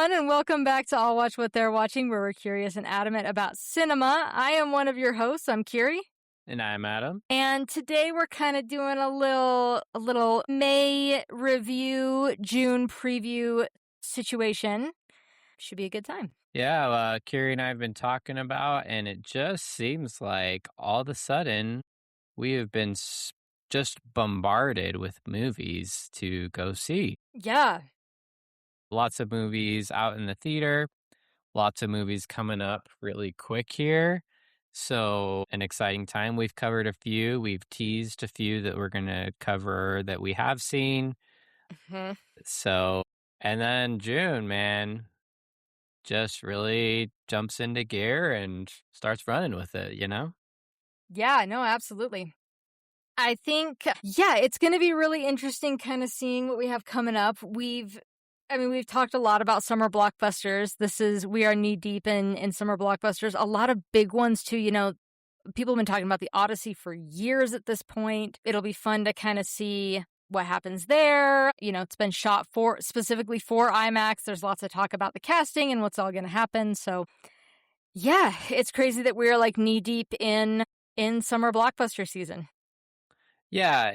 everyone, and welcome back to I'll Watch What They're Watching, where we're curious and adamant about cinema. I am one of your hosts. I'm Kyrie. And I'm Adam. And today we're kind of doing a little May review, June preview situation. Should be a good time. Yeah, Kyrie and I have been talking about, and it just seems like all of a sudden we have been just bombarded with movies to go see. Yeah. Lots of movies out in the theater, lots of movies coming up really quick here. So, an exciting time. We've covered a few, we've teased a few that we're going to cover that we have seen. Mm-hmm. So, and then June, man, just really jumps into gear and starts running with it, you know? Yeah, no, absolutely. I think, it's going to be really interesting kind of seeing what we have coming up. We've talked a lot about summer blockbusters. We are knee deep in summer blockbusters. A lot of big ones too. You know, people have been talking about the Odyssey for years at this point. It'll be fun to kind of see what happens there. You know, it's been shot specifically for IMAX. There's lots of talk about the casting and what's all going to happen. So yeah, it's crazy that we're like knee deep in summer blockbuster season. Yeah.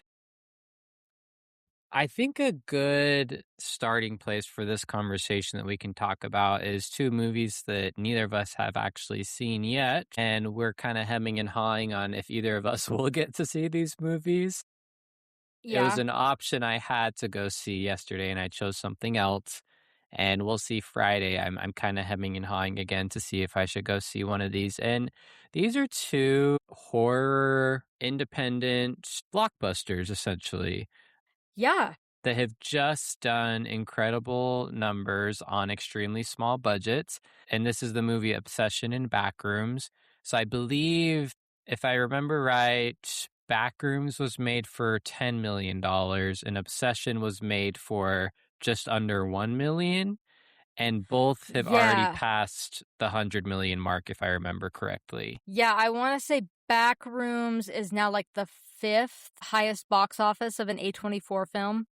I think a good starting place for this conversation that we can talk about is two movies that neither of us have actually seen yet. And we're kind of hemming and hawing on if either of us will get to see these movies. It was Yeah. an option I had to go see yesterday, and I chose something else. And we'll see Friday. I'm kind of hemming and hawing again to see if I should go see one of these. And these are two horror independent blockbusters, essentially, Yeah. that have just done incredible numbers on extremely small budgets. And this is the movie Obsession and Backrooms. So I believe, if I remember right, Backrooms was made for $10 million and Obsession was made for just under $1 million. And both have already Yeah. passed the 100 million mark, if I remember correctly. Yeah, I want to say Backrooms is now like the 5th highest box office of an A24 film.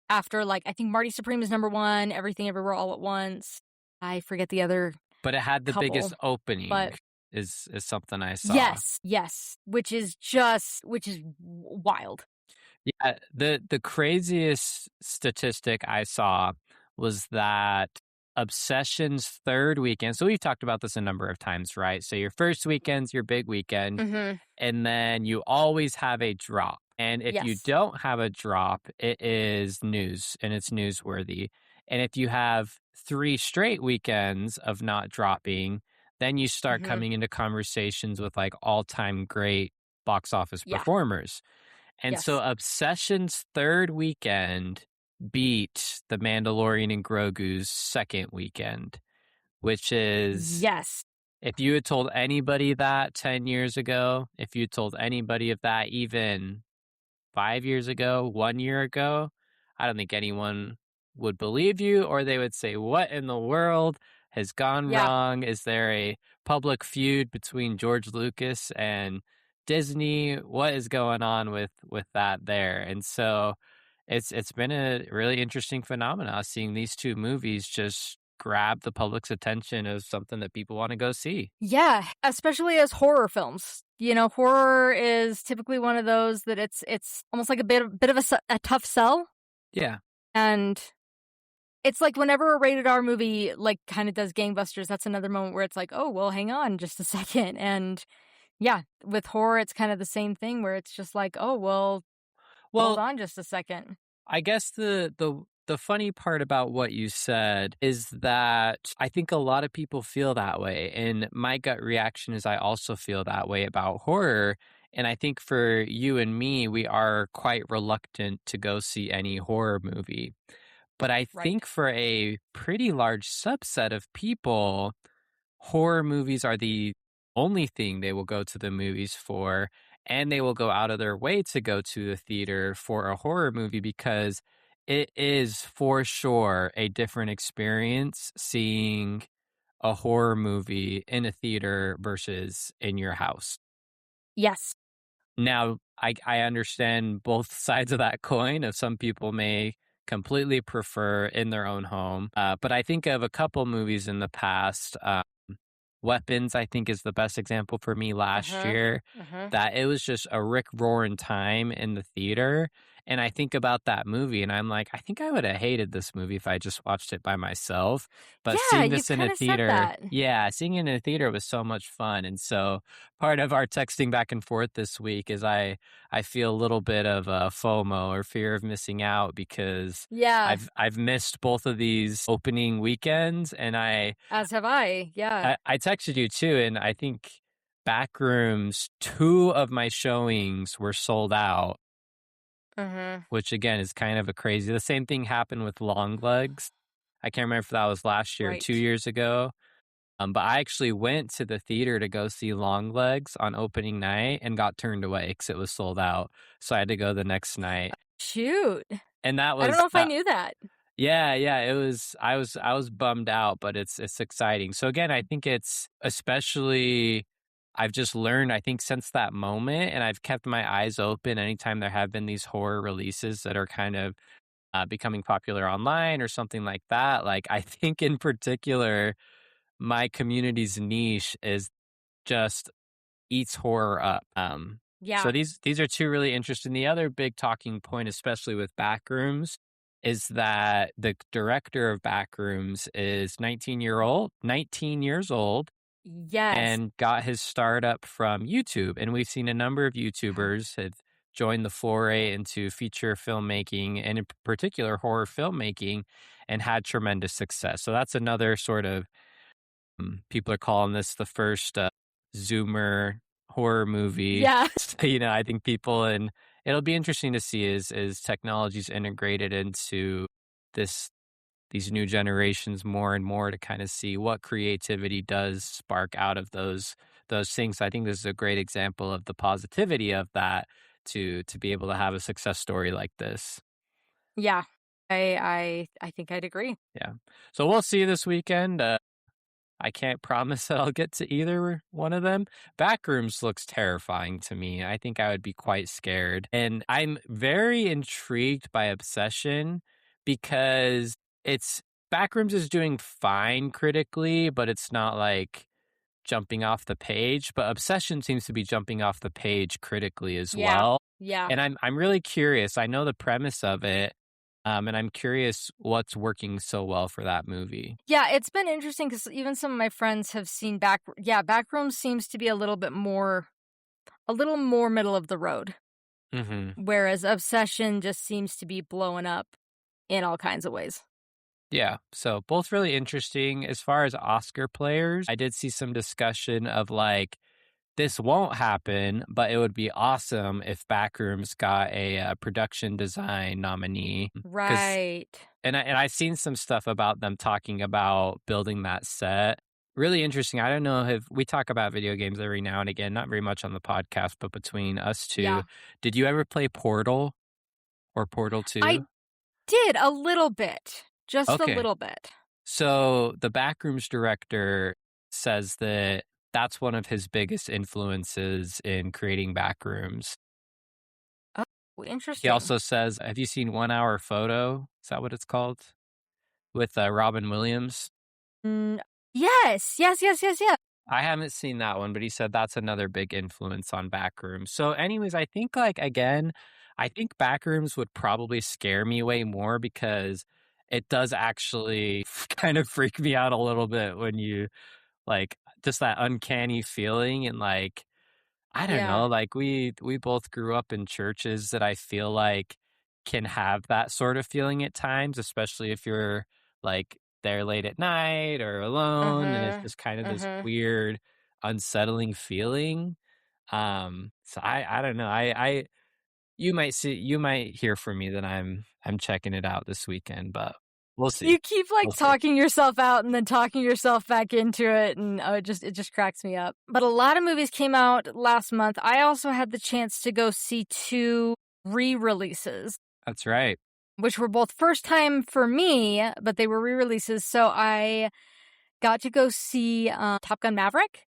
After, like, I think Marty Supreme is number 1, Everything Everywhere All at Once. I forget the other But it had the biggest couple, opening, but is something I saw. yes, which is wild. Yeah, the craziest statistic I saw was that Obsession's third weekend. So we've talked about this a number of times, right? So your first weekend's your big weekend, Mm-hmm. and then you always have a drop. And if you Yes. don't have a drop, it is news and it's newsworthy. And if you have 3 straight weekends of not dropping, then you start Mm-hmm. coming into conversations with like all-time great box office Yeah. performers. And Yes. so Obsession's third weekend beat The Mandalorian and Grogu's second weekend, which is, Yes. if you had told anybody that 10 years ago, if you told anybody of that even 5 years ago, 1 year ago, I don't think anyone would believe you, or they would say, what in the world has gone Yeah. wrong? Is there a public feud between George Lucas and Disney? What is going on with that there? And so it's been a really interesting phenomena seeing these two movies just grab the public's attention as something that people want to go see. Yeah, especially as horror films. You know, horror is typically one of those that it's almost like a bit of a tough sell. Yeah. And it's like whenever a rated R movie like kind of does gangbusters, that's another moment where it's like, oh, well, hang on just a second. And yeah, with horror, it's kind of the same thing where it's just like, oh, well, hold on just a second. I guess the funny part about what you said is that I think a lot of people feel that way. And my gut reaction is I also feel that way about horror. And I think for you and me, we are quite reluctant to go see any horror movie. But I think for a pretty large subset of people, horror movies are the only thing they will go to the movies for, and they will go out of their way to go to the theater for a horror movie because it is for sure a different experience seeing a horror movie in a theater versus in your house. Yes. Now, I understand both sides of that coin. Of some people may completely prefer in their own home. But I think of a couple movies in the past. Weapons, I think, is the best example for me last Uh-huh. year, Uh-huh. that it was just a rip roaring time in the theater, and I think about that movie, and I'm like, "I think I woulda hated this movie if I just watched it by myself," but Yeah, seeing you've this in a kinda said theater that. yeah, seeing it in a theater was so much fun, and so part of our texting back and forth this week is I feel a little bit of, FOMO or fear of missing out because Yeah, I've missed both of these opening weekends, and as have I. Yeah. I texted you too, and I think Backrooms, 2 of my showings were sold out, Uh-huh. which again is kind of a crazy the same thing happened with Longlegs. I can't remember if that was last year or 2 Right. years ago, but I actually went to the theater to go see Longlegs on opening night and got turned away because it was sold out, so I had to go the next night, Shoot. and that I don't was know if I that knew that. Yeah, yeah, it was I was bummed out, but it's exciting. So again, I think it's especially I've just learned I think since that moment and I've kept my eyes open anytime there have been these horror releases that are kind of becoming popular online or something like that. Like I think in particular my community's niche is just eats horror up. So Yeah. these are two really interesting. The other big talking point, especially with Backrooms, is that the director of Backrooms is 19 years old, Yes. and got his startup from YouTube. And we've seen a number of Yeah. YouTubers have joined the foray into feature filmmaking and in particular horror filmmaking and had tremendous success. So that's another sort of people are calling this the first Zoomer horror movie. Yeah. So, I think people and it'll be interesting to see as technology's integrated into this these new generations more and more to kind of see what creativity does spark out of those things. I think this is a great example of the positivity of that to be able to have a success story like this. Yeah. I think I'd agree. Yeah. So we'll see this weekend. I can't promise that I'll get to either one of them. Backrooms looks terrifying to me. I think I would be quite scared. And I'm very intrigued by Obsession because it's Backrooms is doing fine critically, but it's not like jumping off the page. But Obsession seems to be jumping off the page critically as Yeah. well. Yeah. And I'm really curious. I know the premise of it. And I'm curious what's working so well for that movie. Yeah, it's been interesting because even some of my friends have seen Backrooms seems to be a little more middle of the road, Hmm. whereas Obsession just seems to be blowing up in all kinds of ways. Yeah, so both really interesting. As far as Oscar players, I did see some discussion of like, this won't happen, but it would be awesome if Backrooms got a production design nominee. Because Right. and I've seen some stuff about them talking about building that set. Really interesting. I don't know if we talk about video games every now and again, not very much on the podcast, but between us two, Yeah. did you ever play Portal or Portal I 2? did a little bit, just a Okay. little bit. So the Backrooms director says that that's one of his biggest influences in creating Backrooms. Oh, He interesting. also says, have you seen 1 Hour Photo? Is that what it's called? With Robin Williams? Mm, yes, yes, yes, yes, yes. I haven't seen that one, but he said that's another big influence on Backrooms. So, anyways, I think, like, again, I think Backrooms would probably scare me way more because it does actually kind of freak me out a little bit when you like just that uncanny feeling and like I don't Yeah. know, like we both grew up in churches that I feel like can have that sort of feeling at times, especially if you're like there late at night or alone and it's Uh-huh. just kind of this Uh-huh. weird unsettling feeling. So I don't know. I you might hear from me that I'm checking it out this weekend, but we'll see. You keep, like, We'll see. talking yourself out and then talking yourself back into it, and, oh, it just cracks me up. But a lot of movies came out last month. I also had the chance to go see 2 re-releases, That's right. which were both first time for me, but they were re-releases, so I got to go see, Top Gun: Maverick.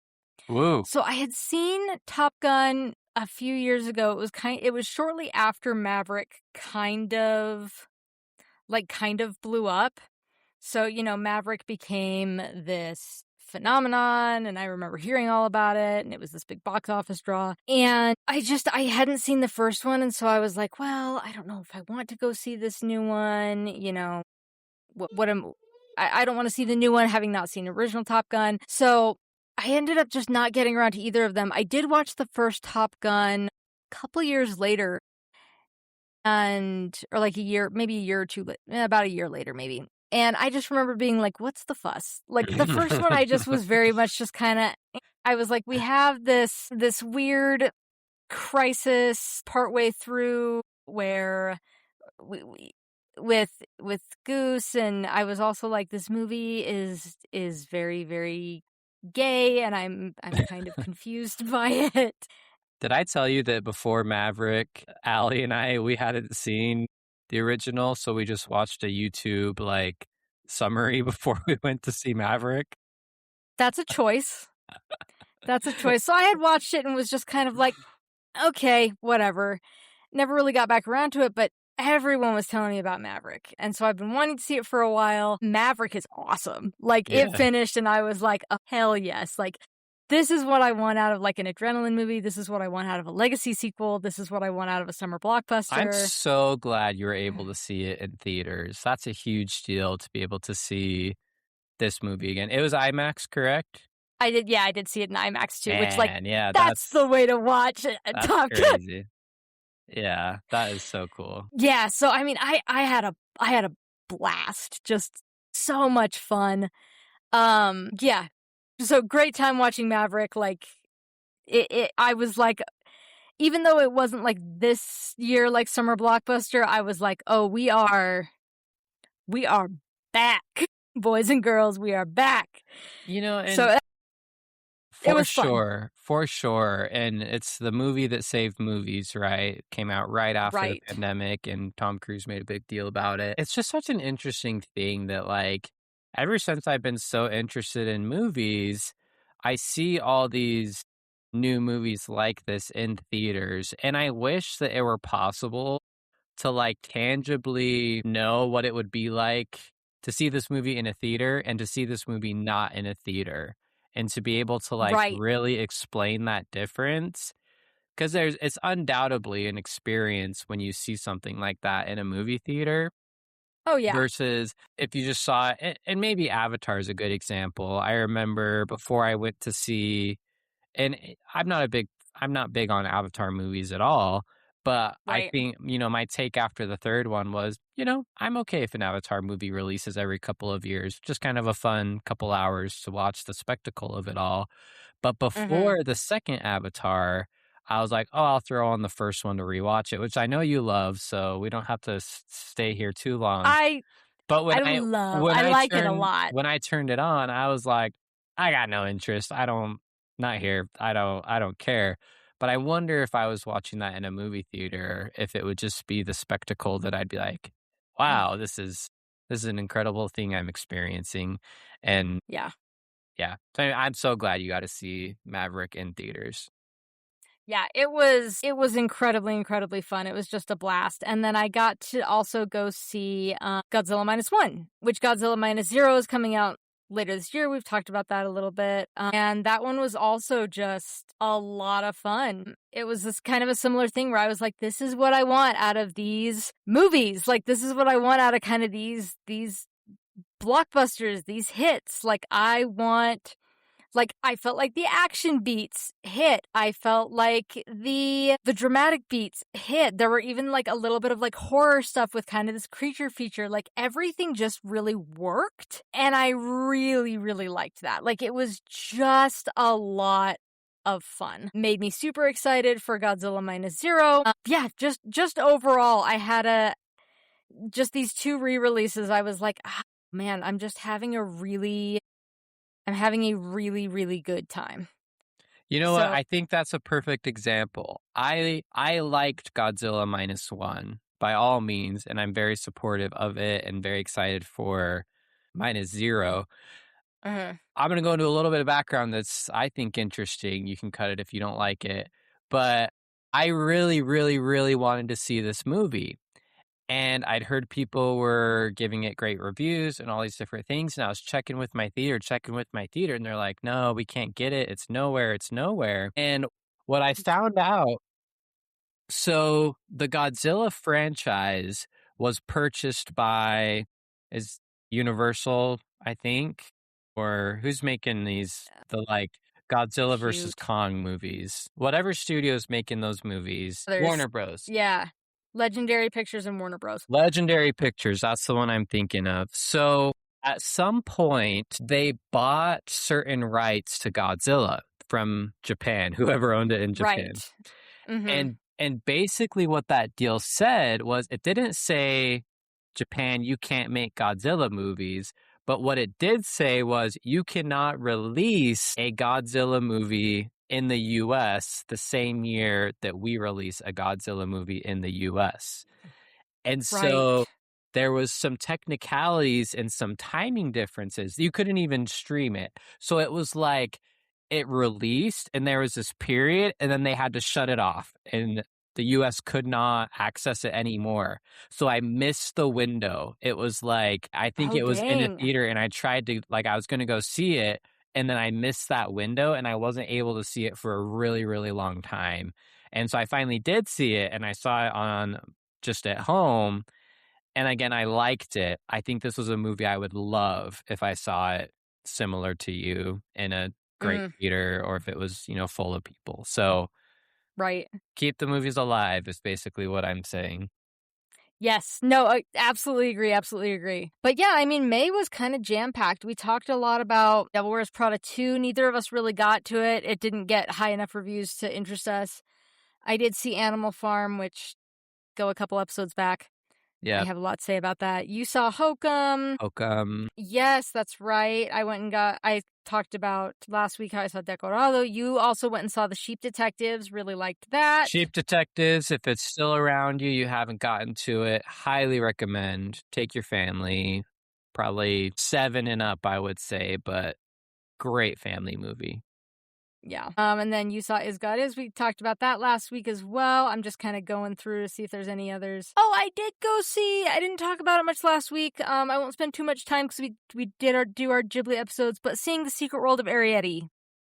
Woo. So I had seen Top Gun a few years ago. It was shortly after Maverick kind of like, kind of blew up. So, Maverick became this phenomenon, and I remember hearing all about it, and it was this big box office draw. And I hadn't seen the first one, and so I was like, well, I don't know if I want to go see this new one. What am I don't want to see the new one having not seen the original Top Gun. So I ended up just not getting around to either of them. I did watch the first Top Gun a couple years later, and or like a year, maybe a year or two, about a year later, maybe. And I just remember being like, what's the fuss? Like the first one, I just was very much just kind of, I was like, we have this weird crisis partway through where we with Goose, and I was also like, this movie is very, very gay, and I'm kind of confused by it. Did I tell you that before Maverick, Allie and I, we hadn't seen the original, so we just watched a YouTube, like, summary before we went to see Maverick? That's a choice. That's a choice. So I had watched it and was just kind of like, okay, whatever. Never really got back around to it, but everyone was telling me about Maverick. And so I've been wanting to see it for a while. Maverick is awesome. Like, it Yeah. finished and I was like, oh, hell yes. Like, this is what I want out of like an adrenaline movie. This is what I want out of a legacy sequel. This is what I want out of a summer I'm blockbuster. so glad you were able to see it in theaters. That's a huge deal to be able to see this movie again. It was IMAX, correct? I did see it in IMAX too, which, like, Man, yeah, that's the way to watch a that's Top Gun. crazy. Yeah, that is so cool. Yeah, so I mean, I had a blast, just so much fun. Yeah, so great time watching Maverick. Like, I was like, even though it wasn't like this year, like summer blockbuster, I was like, oh, we are back, boys and girls, we are back. So And it was fun, for sure, and it's the movie that saved movies, right? It came out right after the right? pandemic, and Tom Cruise made a big deal about it. It's just such an interesting thing that, like, ever since I've been so interested in movies, I see all these new movies like this in theaters, and I wish that it were possible to, like, tangibly know what it would be like to see this movie in a theater and to see this movie not in a theater, and to be able to, like, Right. really explain that difference, because it's undoubtedly an experience when you see something like that in a movie theater Oh yeah. versus if you just saw it, and maybe Avatar is a good example. I remember before I went to see, and I'm not big on Avatar movies at all, but I Right. think, my take after the 3rd one was, I'm okay if an Avatar movie releases every couple of years, just kind of a fun couple hours to watch the spectacle of it all. But Mhm. before the 2nd Avatar, I was like, "Oh, I'll throw on the first one to rewatch it," which I know you love, so we don't have to stay here too long. I But I like it a lot. when I turned it on, I was like, "I got no interest. I don't not here. I don't care." But I wonder if I was watching that in a movie theater, if it would just be the spectacle that I'd be like, Mm, "Wow, this is an incredible thing I'm experiencing." And yeah. yeah, so I'm so glad you got to see Maverick in theaters. Yeah, it was incredibly, incredibly fun. It was just a blast. And then I got to also go see Godzilla Minus One, which Godzilla Minus Zero is coming out later this year. We've talked about that a little bit. And that one was also just a lot of fun. It was this kind of a similar thing where I was like, this is what I want out of these movies. Like, this is what I want out of kind of these blockbusters, these hits. I felt like the action beats hit. I felt like the dramatic beats hit. There were even like a little bit of like horror stuff with kind of this creature feature. Like, everything just really worked. And I really, really liked that. Like, it was just a lot of fun. Made me super excited for Godzilla Minus Zero. Yeah, just overall, I had just these two re-releases. I was like, ah, man, I'm having a really, really good time. You know what? So, I think that's a perfect example. I liked Godzilla Minus One by all means, and I'm very supportive of it and very excited for Minus Zero. uh I'm gonna go into a little bit of background that's, I think, interesting. You can cut it if you don't like it, but I really, really, really wanted to see this movie. And I'd heard people were giving it great reviews and all these different things, and I was checking with my theater, and they're like, "No, we can't get it. It's nowhere, it's nowhere." And what I found out, so the Godzilla franchise was purchased by is Universal, I think, or who's making these like Godzilla versus Shoot. Kong movies? Whatever studio's making those movies, There's Warner Bros. yeah. Legendary Pictures and Warner Bros. Legendary Pictures, that's the one I'm thinking of. So at some point, they bought certain rights to Godzilla from Japan, whoever owned it in Japan. Right. Mhm. And basically what that deal said was it didn't say, Japan, you can't make Godzilla movies, but what it did say was you cannot release a Godzilla movie in the US the same year that we release a Godzilla movie in the US. And so Right. there was some technicalities and some timing differences. You couldn't even stream it. So it was like it released and there was this period and then they had to shut it off and the US could not access it anymore. So I missed the window. It was like I think Oh, it was in a dang. theater and I tried to like I was going to go see it and then I missed that window and I wasn't able to see it for a really really long time. And so I finally did see it and I saw it on just at home. And again, I liked it. I think this was a movie I would love if I saw it similar to you in a great Mm, theater or if it was, full of people. So right. keep the movies alive is basically what I'm saying. Yes. No, I absolutely agree, absolutely agree. But yeah, I mean, May was kinda jam-packed. We talked a lot about Devil Wears Prada 2. Neither of us really got to it. It didn't get high enough reviews to interest us. I did see Animal Farm, which go a couple episodes back. I Yeah. have a lot to say about that. You saw Hokum. Hokum. Yes, that's right. I talked about last week how I saw Decorado. You also went and saw The Sheep Detectives. Really liked that. Sheep Detectives, if it's still around you, you haven't gotten to it, highly recommend. Take your family, probably 7 and up, I would say, but great family movie. Yeah. And then you saw Is God Is. We talked about that last week as well. I'm just kind of going through to see if there's any others. Oh, I did go see. I didn't talk about it much last week. I won't spend too much time because we did do our Ghibli episodes. But seeing The Secret World of Arrietty in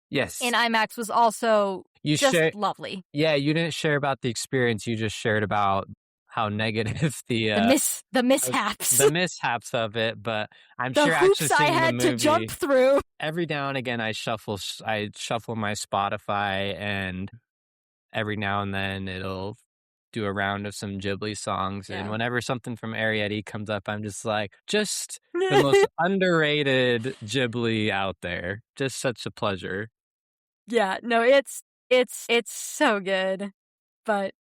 Yes. IMAX was also You just share lovely. Yeah, you didn't share about the experience, you just shared about how negative The mishaps, the mishaps of it, but I'm the sure actually hoops I seeing the had to jump movie through. every now and again, I shuffle my Spotify, and every now and then it'll do a round of some Ghibli songs, and Yeah. whenever something from Arrietty comes up, I'm just like, just the most underrated Ghibli out there. Just such a pleasure. Yeah, no, it's so good. But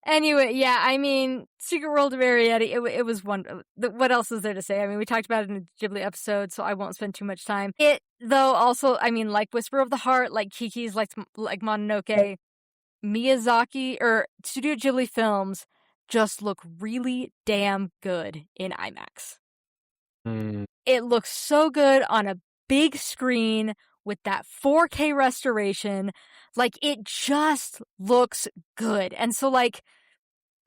anyway, yeah, I mean, Secret World of Arrietty, it was one. What else is there to say? I mean, we talked about it in the Ghibli episode, so I won't spend too much time. It though also, I mean, like Whisper of the Heart, like Kiki's, like Mononoke, Miyazaki or Studio Ghibli films just look really damn good in IMAX. Mm. It looks so good on a big screen with that 4K restoration. Like, it just looks good. And so, like,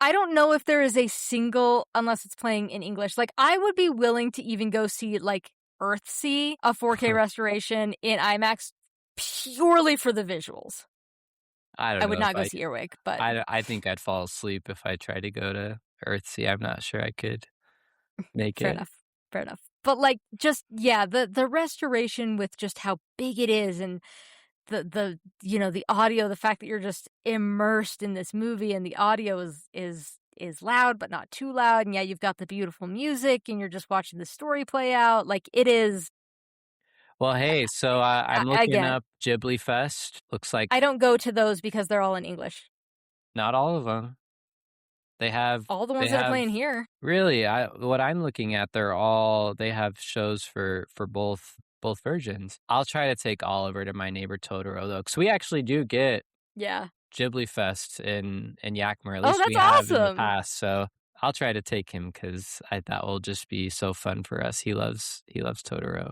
I don't know if there is a single, unless it's playing in English, like, I would be willing to even go see, like, Earthsea, a 4K restoration in IMAX purely for the visuals. I I don't would know if not go see Earwig, but I think I'd fall asleep if I tried to go to Earthsea. I'm not sure I could make fair it. enough. Fair enough. But, like, just, yeah, the restoration with just how big it is and the audio, the fact that you're just immersed in this movie and the audio is loud but not too loud, and yeah, you've got the beautiful music and you're just watching the story play out. Like, it is Well, hey, so I'm looking again, up Ghibli Fest. Looks I like don't go to those because they're all in English. not all of them. All the They ones that are have playing here. really. What I'm looking at, they have shows for both versions. I'll try to take Oliver to My Neighbor Totoro though, because we actually do get Yeah. Ghibli Fest in Yakima. At Oh, least we that's have in the awesome. past. So I'll try to take him because that will just be so fun for us. He loves Totoro.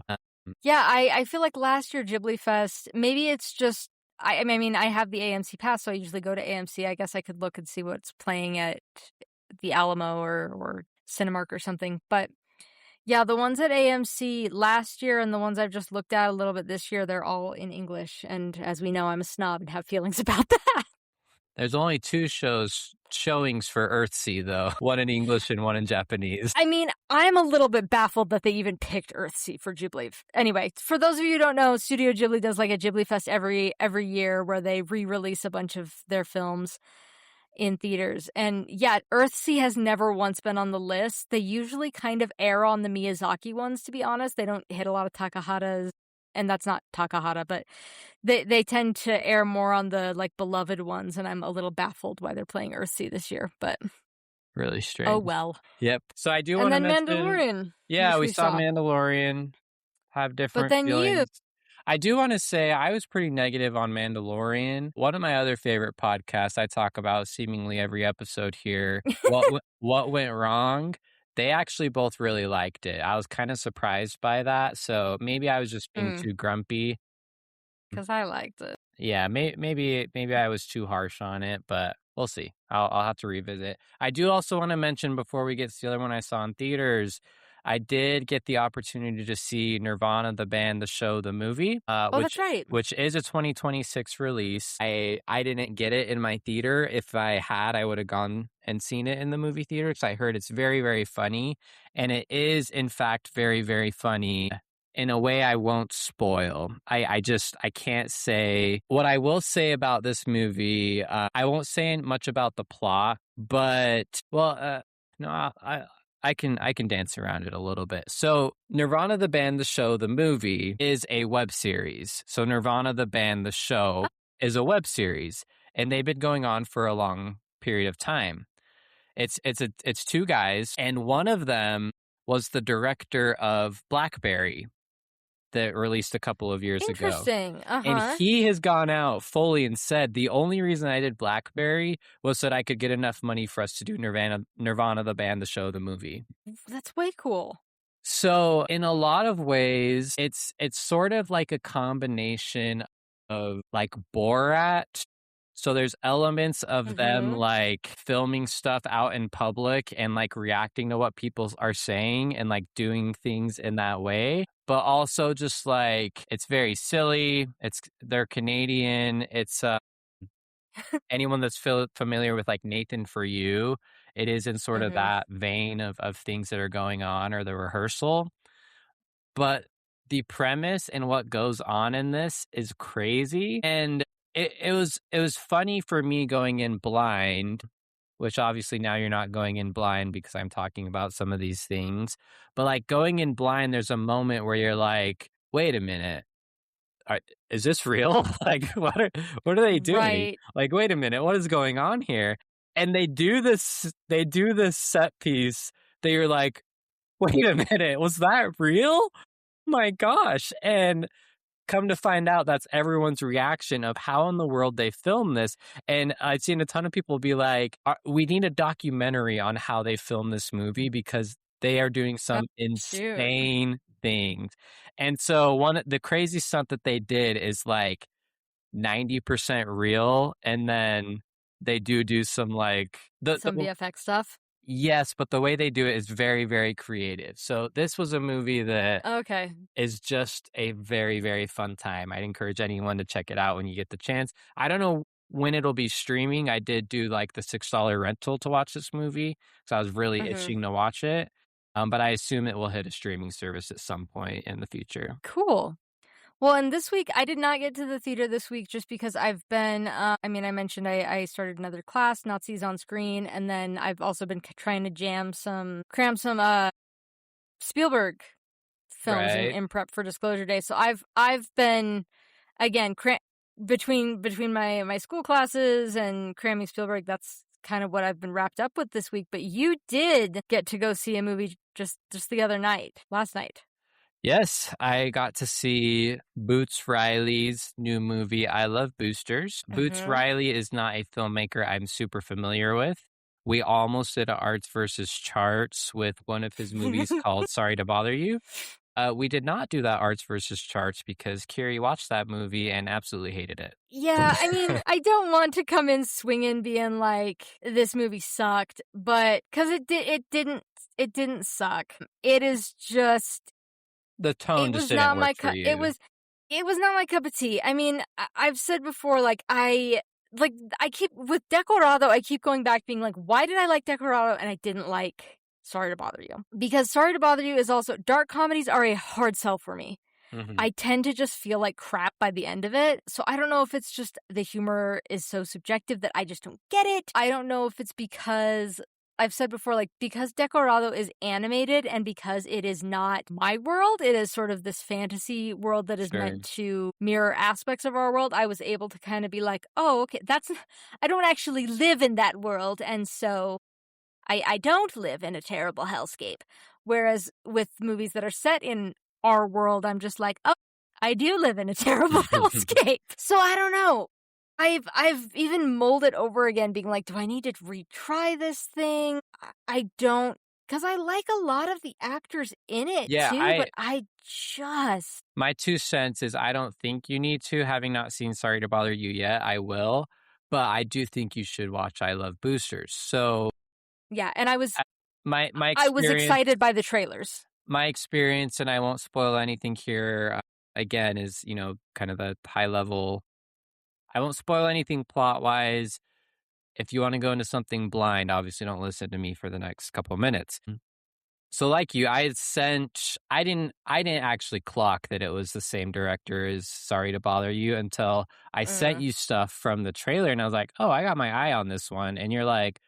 Yeah, I feel like last year Ghibli Fest, maybe it's just I mean I have the AMC pass, so I usually go to AMC. I guess I could look and see what's playing at the Alamo or Cinemark or something. But yeah, the ones at AMC last year and the ones I've just looked at a little bit this year, they're all in English. And as we know, I'm a snob and have feelings about that. There's only 2 showings for Earthsea, though, one in English and one in Japanese. I mean, I'm a little bit baffled that they even picked Earthsea for Ghibli. Anyway, for those of you who don't know, Studio Ghibli does like a Ghibli Fest every year where they re-release a bunch of their films in theaters. And yeah, Earthsea has never once been on the list. They usually kind of err on the Miyazaki ones, to be honest. They don't hit a lot of Takahata's, and that's not Takahata, but they tend to err more on the like beloved ones, and I'm a little baffled why they're playing Earthsea this year, but Really oh strange. well. Yep. So I do And wanna then mention, Mandalorian, yeah, which we we saw saw. Mandalorian, have But different then you feelings. I do wanna say I was pretty negative on Mandalorian. One of my other favorite podcasts I talk about seemingly every episode here, What Went Wrong? They actually both really liked it. I was kinda surprised by that, so maybe I was just being Mm, too grumpy. 'cause I liked it. Yeah, maybe I was too harsh on it, but we'll see. I'll have to revisit. I do also want to mention before we get to the other one I saw in theaters, I did get the opportunity to see Nirvana, the band, the show, the movie, Oh, that's right. which is a 2026 release. I didn't get it in my theater. If I had, I would have gone and seen it in the movie theater because I heard it's very, very funny, and it is in fact very, very funny in a way I won't spoil. I can't say what I will say about this movie. I won't say much about the plot, but no, I can dance around it a little bit. So Nirvana the band, the show, the movie is a web series. So Nirvana the band, the show is a web series, and they've been going on for a long period of time. It's 2 guys, and one of them was the director of Blackberry that released a couple of years ago. Interesting. And Uh-huh. he has gone out fully and said the only reason I did Blackberry was so that I could get enough money for us to do Nirvana the band, the show, the movie. That's way cool. So in a lot of ways, it's sort of like a combination of like Borat. So there's elements of them Mhm. like filming stuff out in public and like reacting to what people are saying and like doing things in that way. But also just like it's very silly. They're Canadian. It's anyone that's familiar with like Nathan For You, it is in sort of Mhm. that vein of things that are going on or the rehearsal. But the premise and what goes on in this is crazy. And it was funny for me going in blind, which obviously now you're not going in blind because I'm talking about some of these things. But like going in blind, there's a moment where you're like, wait a minute, are, is this real? Like, what are they doing? Right. Like, wait a minute, what is going on here? And they do this set piece that you're like, wait a minute, was that real? My gosh. And come to find out that's everyone's reaction of how in the world they filmed this. And I've seen a ton of people be like, we need a documentary on how they filmed this movie because they are doing Oh, some shoot. insane things. And so the crazy stunt that they did is like 90% real. And then they do some like Some VFX stuff. yes, but the way they do it is very, very creative. So this was a movie that Okay. is just a very, very fun time. I'd encourage anyone to check it out when you get the chance. I don't know when it'll be streaming. I did do like the $6 rental to watch this movie because I was really Mhm. itching to watch it. But I assume it will hit a streaming service at some point in the future. Cool. Well, and this week I did not get to the theater this week just because I've been I mean, I mentioned I started another class, Nazis on Screen, and then I've also been trying to cram some Spielberg films Right. in prep for Disclosure Day. So I've been again between my school classes and cramming Spielberg. That's kind of what I've been wrapped up with this week. But you did get to go see a movie just the other night, last night. Yes, I got to see Boots Riley's new movie, I Love Boosters. Boots Mhm. Riley is not a filmmaker I'm super familiar with. We almost did a arts versus charts with one of his movies called Sorry to Bother You. We did not do that arts versus charts because Kyrie watched that movie and absolutely hated it. Yeah, I mean, I don't want to come in swinging being like, "This movie sucked," but 'cause it didn't suck. It is just The tone it just was didn't not work my for cup. It you. was not my cup of tea. I mean, I've said before, like, I keep with Decorado, I keep going back being like, "Why did I like Decorado and I didn't like Sorry to Bother You?" Because Sorry to Bother You is also dark comedies are a hard sell for me. Mhm. I tend to just feel like crap by the end of it. So I don't know if it's just the humor is so subjective that I just don't get it. I don't know if it's because I've said before, like, because Decorado is animated and because it is not my world, it is sort of this fantasy world that is Sure. meant to mirror aspects of our world. I was able to kind of be like, oh, okay, I don't actually live in that world. And so I don't live in a terrible hellscape. Whereas with movies that are set in our world, I'm just like, oh, I do live in a terrible hellscape. So I don't know. I've even mulled it over again, being like, do I need to retry this thing? I don't, because I like a lot of the actors in it Yeah, too, I but I just my 2 cents is I don't think you need to, having not seen Sorry to Bother You yet, I will, but I do think you should watch I Love Boosters. So, yeah. And I was I my I was experience excited by the trailers. and I won't spoil anything here, again, is, kind of the high level. I won't spoil anything plot-wise. If you wanna go into something blind, obviously don't listen to me for the next couple minutes. So like you, I didn't actually clock that it was the same director as Sorry to Bother You until I sent Mm, you stuff from the trailer and I was like, "Oh, I got my eye on this one." And you're like,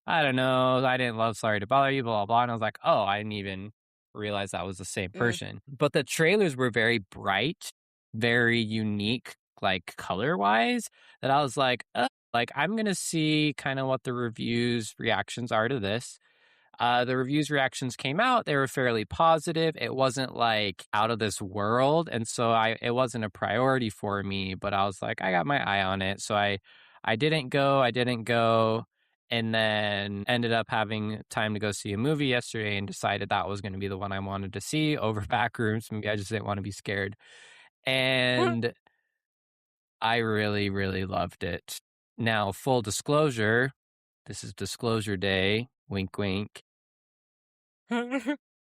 "I don't know, I didn't love Sorry to Bother You, blah, blah, blah." And I was like, "Oh, I didn't even realize that was the same mm. person." But the trailers were very bright, very unique, like color-wise, that I was like, "Oh, like I'm gonna see kind of what the reviews reactions are to this." The reviews reactions came out. They were fairly positive. It wasn't like out of this world. And so it wasn't a priority for me, but I was like, I got my eye on it. So I didn't go. I didn't go. And then ended up having time to go see a movie yesterday and decided that was going to be the one I wanted to see over Backrooms. Maybe I just didn't want to be scared. And I really, really loved it. Now, full disclosure, this is disclosure day. Wink, wink.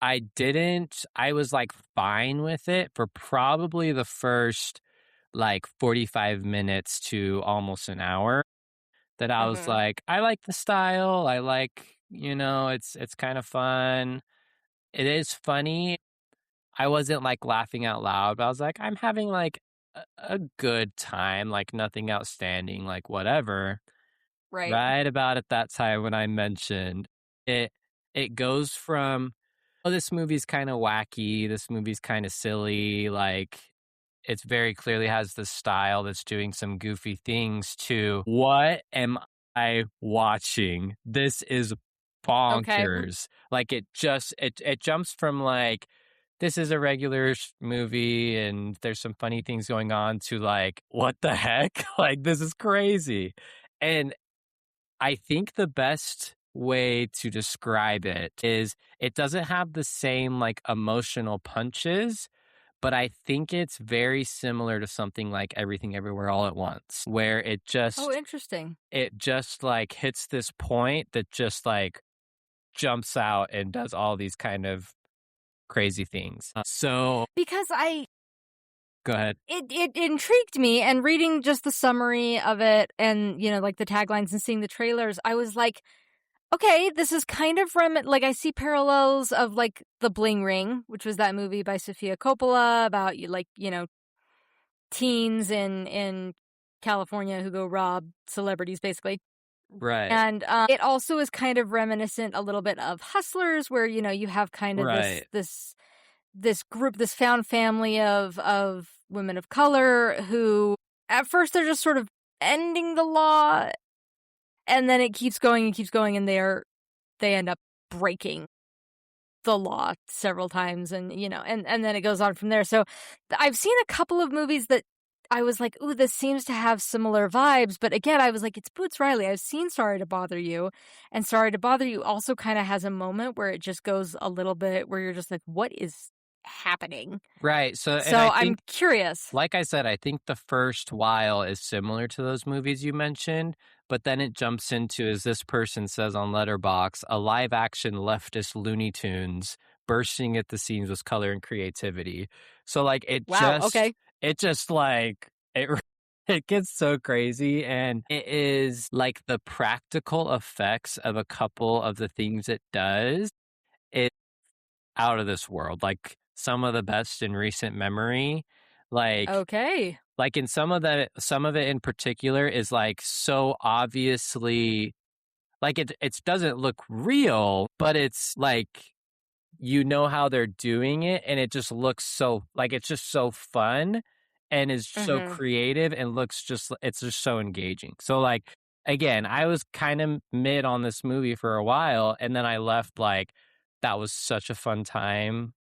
I was, like, fine with it for probably the first, like, 45 minutes to almost an hour that I was Mhm. like, "I like the style, I like, it's kinda fun." It is funny. I wasn't, like, laughing out loud, but I was like, "I'm having, like, a good time, like, nothing outstanding, like, whatever." Right. Right about at that time when I mentioned it it goes from, "Oh, this movie's kinda wacky, this movie's kinda silly," like, it's very clearly has this style that's doing some goofy things to, "What am I watching? This is Okay. bonkers." Like, it jumps from, like, "This is a regular movie, and there's some funny things going on," to, like, "What the heck?" Like, "This is crazy." And I think the best way to describe it is it doesn't have the same like emotional punches, but I think it's very similar to something like Everything Everywhere All at Once, where Oh, interesting. it just like hits this point that just like jumps out and does all these kind of crazy things. So Because I go ahead. it intrigued me, and reading just the summary of it and, like, the taglines and seeing the trailers, I was like, "Okay, this is kind of like, I see parallels of, like, The Bling Ring," which was that movie by Sofia Coppola about, teens in California who go rob celebrities, basically. Right. And, it also is kind of reminiscent a little bit of Hustlers where, you have kind of this Right. this this group, this found family of women of color who at first they're just sort of ending the law, and then it keeps going, and they end up breaking the law several times, and and then it goes on from there. So I've seen a couple of movies that I was like, "Ooh, this seems to have similar vibes," but again, I was like, "It's Boots Riley." I've seen Sorry to Bother You, and Sorry to Bother You also kind of has a moment where it just goes a little bit where you're just like, "What is happening. Right. So, and So I I'm think, curious. like I said, I think the first while is similar to those movies you mentioned, but then it jumps into, as this person says on Letterbox, a live action leftist Looney Tunes bursting at the seams with color and creativity. So like Wow, okay. it just like it it gets so crazy, and it is like the practical effects of a couple of the things it does. It out of this world, like some of the best in recent memory. Like Okay. in some of it in particular is like so obviously like it doesn't look real, but it's like you know how they're doing it, and it just looks so like it's just so fun and is so Mhm. creative and looks just it's just so engaging. So like again, I was kind of mid on this movie for a while, and then I left like that was such a fun time.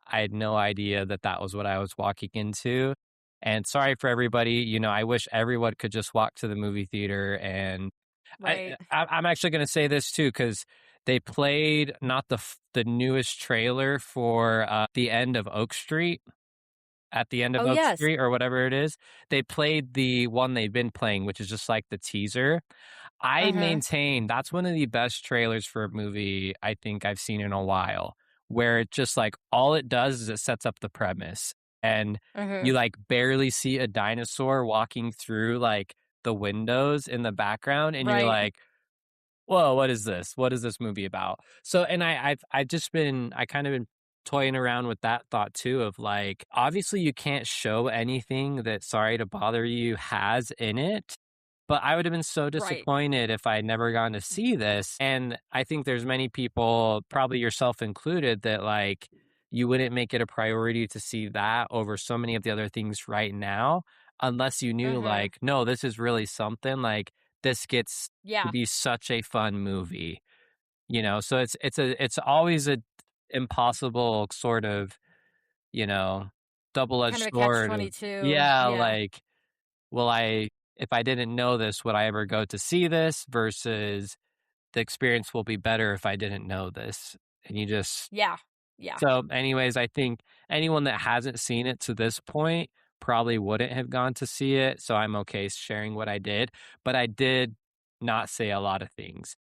I had no idea that that was what I was walking into. And sorry for everybody, you know, I wish everyone could just walk to the movie theater. And Right. I'm actually going to say this too, because they played not the newest trailer for the end of Oak Street, at the end of Oh, Oak yes. Street or whatever it is. They played the one they've been playing, which is just like the teaser. I Mhm. maintain that's one of the best trailers for a movie I think I've seen in a while, where it just like all it does is it sets up the premise, and you Mhm. like barely see a dinosaur walking through like the windows in the background, and you're Right. like, whoa, what is this? What is this movie about? So, and I've just been, I kind of been toying around with that thought too of like, obviously you can't show anything that Sorry to Bother You has in it, but I would have been so Right. disappointed if I had never gone to see this. And I think there's many people, probably yourself included, that like you wouldn't make it a priority to see that over so many of the other things right now, unless you knew Mhm. like, no, this is really something like this gets to Yeah. be such a fun movie, you know? So it's always a impossible sort of, you know, Kind double-edged of a sword of catch-22. yeah, Yeah. like, will I if I didn't know this, would I ever go to see this versus the experience will be better if I didn't know this, and you just Yeah. Yeah. so anyways, I think anyone that hasn't seen it to this point probably wouldn't have gone to see it, so I'm okay sharing what I did, but I did not say a lot of things.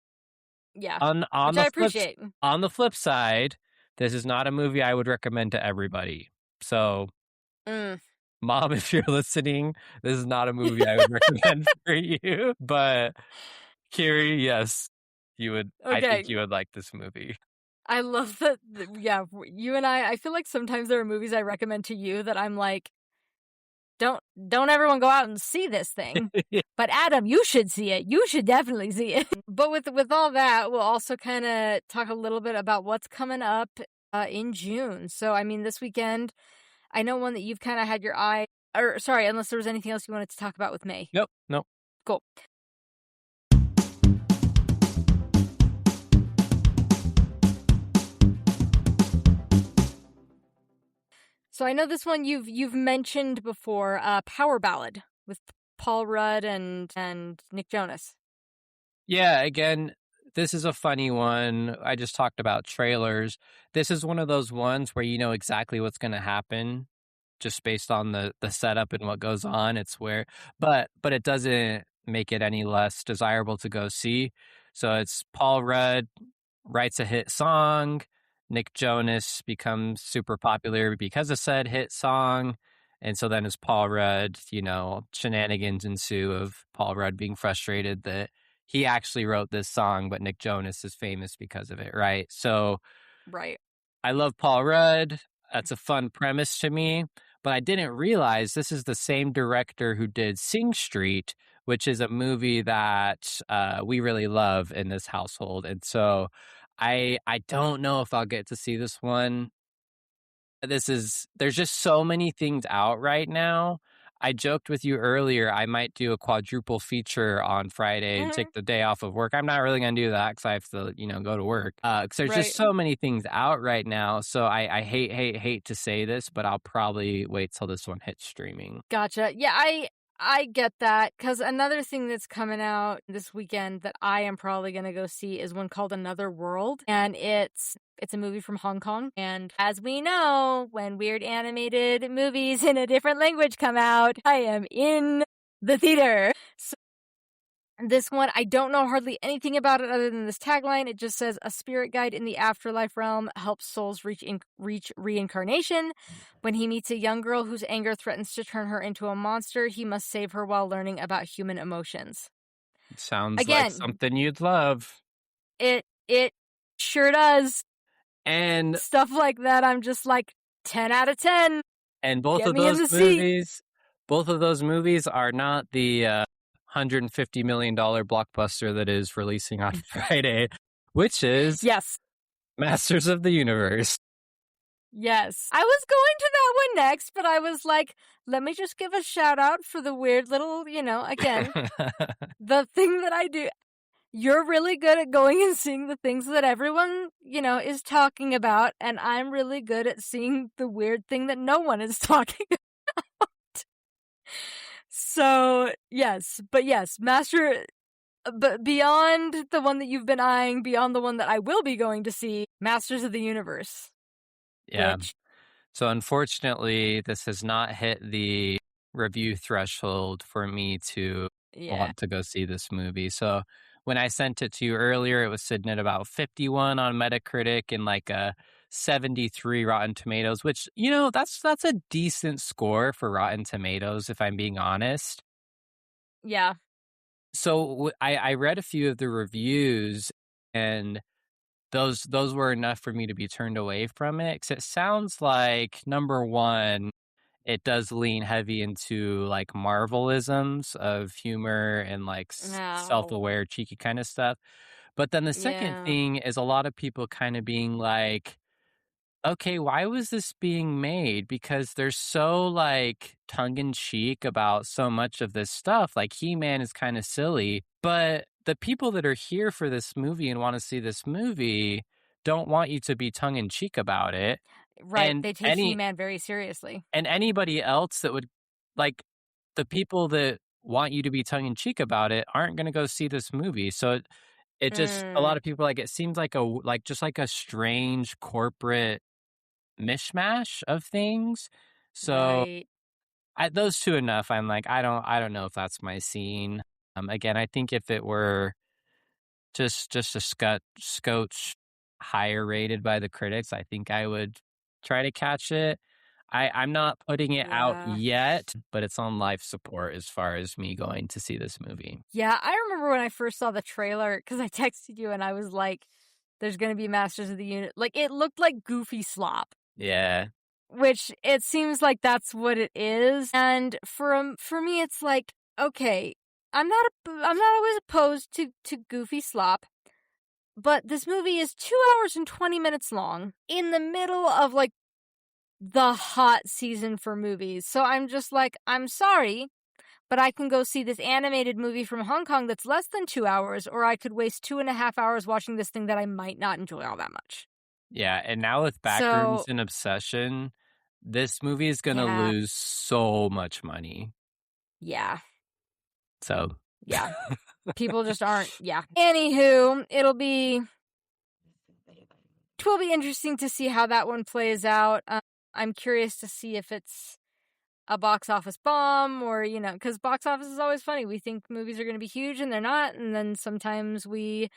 Yeah. On Which I the appreciate. on the flip side, this is not a movie I would recommend to everybody. So, Mm. mom, if you're listening, this is not a movie I would recommend for you, but Kyrie, yes, you would I think Okay. you would like this movie. I love that yeah, you and I feel like sometimes there are movies I recommend to you that I'm like, don't everyone go out and see this thing. But Adam, you should see it. You should definitely see it. But with all that, we'll also kind of talk a little bit about what's coming up in June. So I mean, this weekend, I know one that you've kind of had your eye or sorry, unless there was anything else you wanted to talk about with me. Nope, nope. Cool. So I know this one you've mentioned before, Power Ballad with Paul Rudd and Nick Jonas. Yeah, again, this is a funny one. I just talked about trailers. This is one of those ones where you know exactly what's gonna happen just based on the setup and what goes on. It's where but it doesn't make it any less desirable to go see. So it's Paul Rudd writes a hit song. Nick Jonas becomes super popular because of said hit song. And so then as Paul Rudd, you know, shenanigans ensue of Paul Rudd being frustrated that he actually wrote this song, but Nick Jonas is famous because of it, right? So Right. I love Paul Rudd. That's a fun premise to me. But I didn't realize this is the same director who did Sing Street, which is a movie that we really love in this household. And so I don't know if I'll get to see this one. There's just so many things out right now. I joked with you earlier, I might do a quadruple feature on Friday and Mhm. take the day off of work. I'm not really gonna do that because I have to, you know, go to work. Because there's just Right. so many things out right now. So I hate to say this, but I'll probably wait till this one hits streaming. Gotcha. Yeah, I get that, because another thing that's coming out this weekend that I am probably gonna go see is one called Another World, and it's a movie from Hong Kong, and as we know, when weird animated movies in a different language come out, I am in the theater. So this one, I don't know hardly anything about it other than this tagline. It just says, "A spirit guide in the afterlife realm helps souls reach reincarnation. When he meets a young girl whose anger threatens to turn her into a monster, he must save her while learning about human emotions." Sounds like Again, something you'd love. it sure does. And Stuff like that, I'm just like, 10 out of 10. and both Get of me in those the seat. movies both of those movies are not the $150 million blockbuster that is releasing on Friday, which is Yes. Masters of the Universe. Yes. I was going to that one next, but I was like, let me just give a shout out for the weird little, again, the thing that I do. You're really good at going and seeing the things that everyone, is talking about, and I'm really good at seeing the weird thing that no one is talking about. So, yes, but beyond the one that you've been eyeing, beyond the one that I will be going to see, Masters of the Universe, Yeah. which, So unfortunately, this has not hit the review threshold for me to yeah. want to go see this movie. So when I sent it to you earlier, it was sitting at about 51 on Metacritic and like a 73 Rotten Tomatoes, which, that's a decent score for Rotten Tomatoes, if I'm being honest. Yeah. So I read a few of the reviews, and those were enough for me to be turned away from it, because it sounds like, number one, it does lean heavy into like Marvelisms of humor and like No. self-aware, cheeky kind of stuff. But then the second Yeah. thing is a lot of people kind of being like, okay, why was this being made? Because they're so like tongue in cheek about so much of this stuff. Like He-Man is kind of silly, but the people that are here for this movie and want to see this movie don't want you to be tongue in cheek about it. Right. And They take any He-Man very seriously. and anybody else that would like the people that want you to be tongue in cheek about it aren't going to go see this movie. So it just a lot Mm, of people like it seems like just like a strange corporate mishmash of things. So right. those two enough. I'm like I don't know if that's my scene. Again, I think if it were just a scotch higher rated by the critics, I think I would try to catch it. I'm not putting it out Yeah. yet, but it's on life support as far as me going to see this movie. Yeah. I remember when I first saw the trailer, because I texted you and I was like, there's going to be Masters of the Unit. Like, it looked like goofy slop, Yeah. which it seems like that's what it is. And for me, it's like, okay, I'm not always opposed to goofy slop, but this movie is 2 hours and 20 minutes long in the middle of like the hot season for movies. So I'm just like, I'm sorry, but I can go see this animated movie from Hong Kong that's less than 2 hours, or I could waste 2.5 hours watching this thing that I might not enjoy all that much. Yeah, and now with Backrooms So, and Obsession, this movie is gonna yeah, lose so much money. yeah, So yeah. People just aren't, yeah. Anywho, it will be interesting to see how that one plays out. I'm curious to see if it's a box office bomb or, because box office is always funny. We think movies are going to be huge and they're not. And then sometimes we